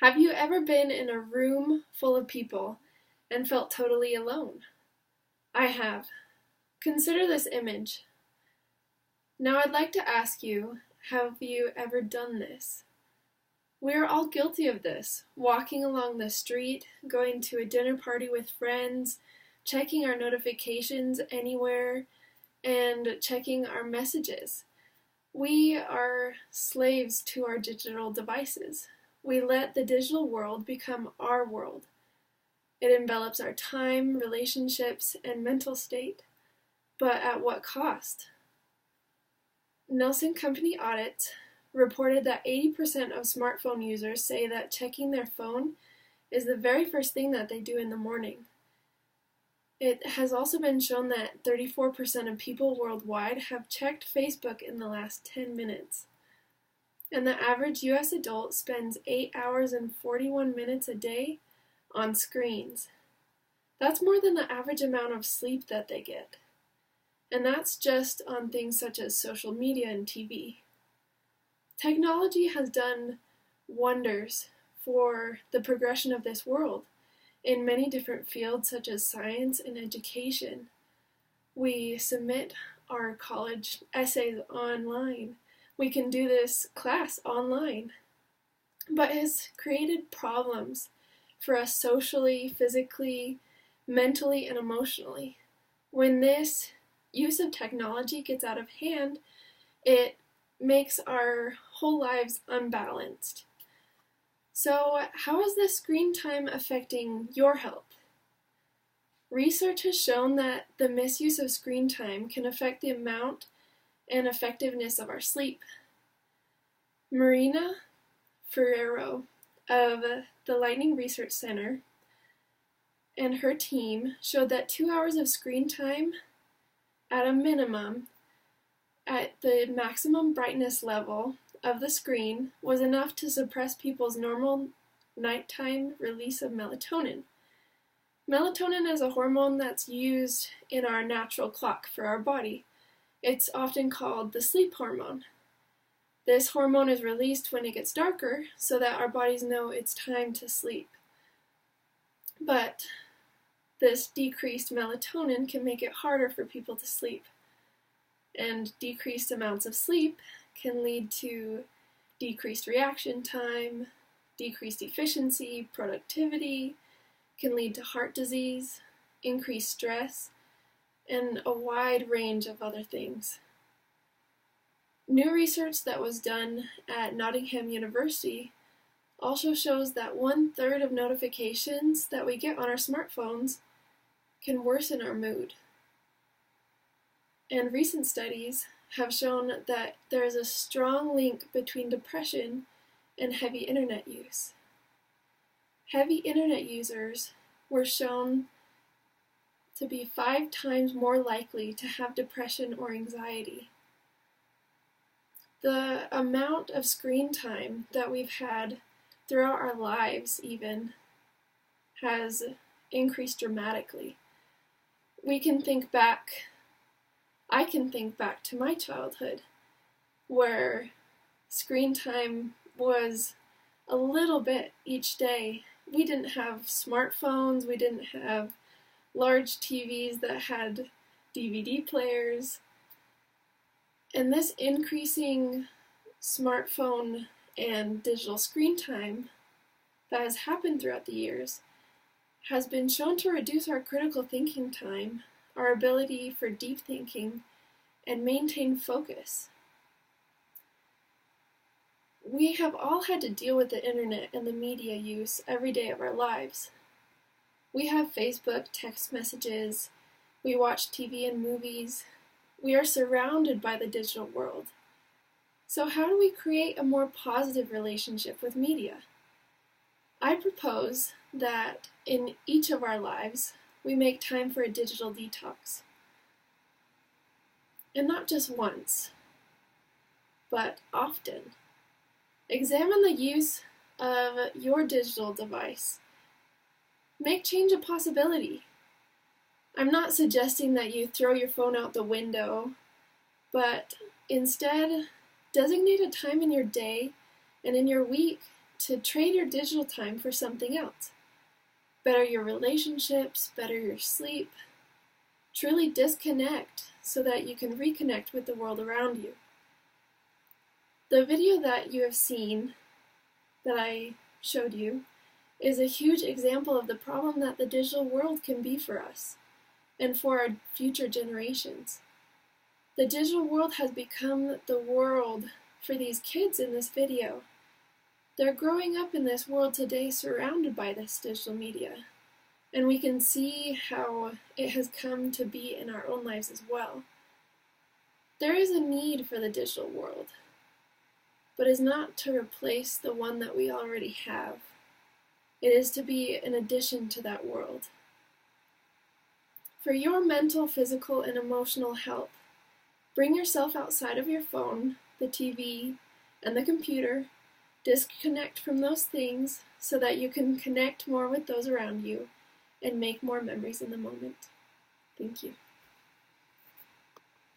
Have you ever been in a room full of people and felt totally alone? I have. Consider this image. Now I'd like to ask you, have you ever done this? We are all guilty of this, walking along the street, going to a dinner party with friends, checking our notifications anywhere, and checking our messages. We are slaves to our digital devices. We let the digital world become our world. It envelops our time, relationships, and mental state. But at what cost? Nelson Company audits reported that 80% of smartphone users say that checking their phone is the very first thing that they do in the morning. It has also been shown that 34% of people worldwide have checked Facebook in the last 10 minutes. And the average US adult spends 8 hours and 41 minutes a day on screens. That's more than the average amount of sleep that they get. And that's just on things such as social media and TV. Technology has done wonders for the progression of this world in many different fields such as science and education. We submit our college essays online. We can do this class online. But it's created problems for us socially, physically, mentally, and emotionally. When this use of technology gets out of hand, it makes our whole lives unbalanced. So, how is this screen time affecting your health? Research has shown that the misuse of screen time can affect the amount and effectiveness of our sleep. Marina Ferrero of the Lightning Research Center and her team showed that 2 hours of screen time at a minimum at the maximum brightness level of the screen was enough to suppress people's normal nighttime release of melatonin. Melatonin is a hormone that's used in our natural clock for our body. It's often called the sleep hormone. This hormone is released when it gets darker so that our bodies know it's time to sleep. But this decreased melatonin can make it harder for people to sleep. And decreased amounts of sleep can lead to decreased reaction time, decreased efficiency, productivity, can lead to heart disease, increased stress, and a wide range of other things. New research that was done at Nottingham University also shows that 1/3 of notifications that we get on our smartphones can worsen our mood. And recent studies have shown that there is a strong link between depression and heavy internet use. Heavy internet users were shown to be 5 times more likely to have depression or anxiety. The amount of screen time that we've had throughout our lives even has increased dramatically. I can think back to my childhood where screen time was a little bit each day. We didn't have smartphones, we didn't have large TVs that had DVD players. And this increasing smartphone and digital screen time that has happened throughout the years has been shown to reduce our critical thinking time, our ability for deep thinking, and maintain focus. We have all had to deal with the internet and the media use every day of our lives. We have Facebook, text messages, we watch TV and movies. We are surrounded by the digital world. So how do we create a more positive relationship with media? I propose that in each of our lives, we make time for a digital detox. And not just once, but often. Examine the use of your digital device. Make change a possibility. I'm not suggesting that you throw your phone out the window, but instead, designate a time in your day and in your week to trade your digital time for something else. Better your relationships, better your sleep. Truly disconnect so that you can reconnect with the world around you. The video that you have seen, that I showed you, is a huge example of the problem that the digital world can be for us and for our future generations. The digital world has become the world for these kids in this video. They're growing up in this world today surrounded by this digital media, and we can see how it has come to be in our own lives as well. There is a need for the digital world, but is not to replace the one that we already have. It is to be an addition to that world. For your mental, physical, and emotional health, bring yourself outside of your phone, the TV, and the computer. Disconnect from those things so that you can connect more with those around you and make more memories in the moment. Thank you.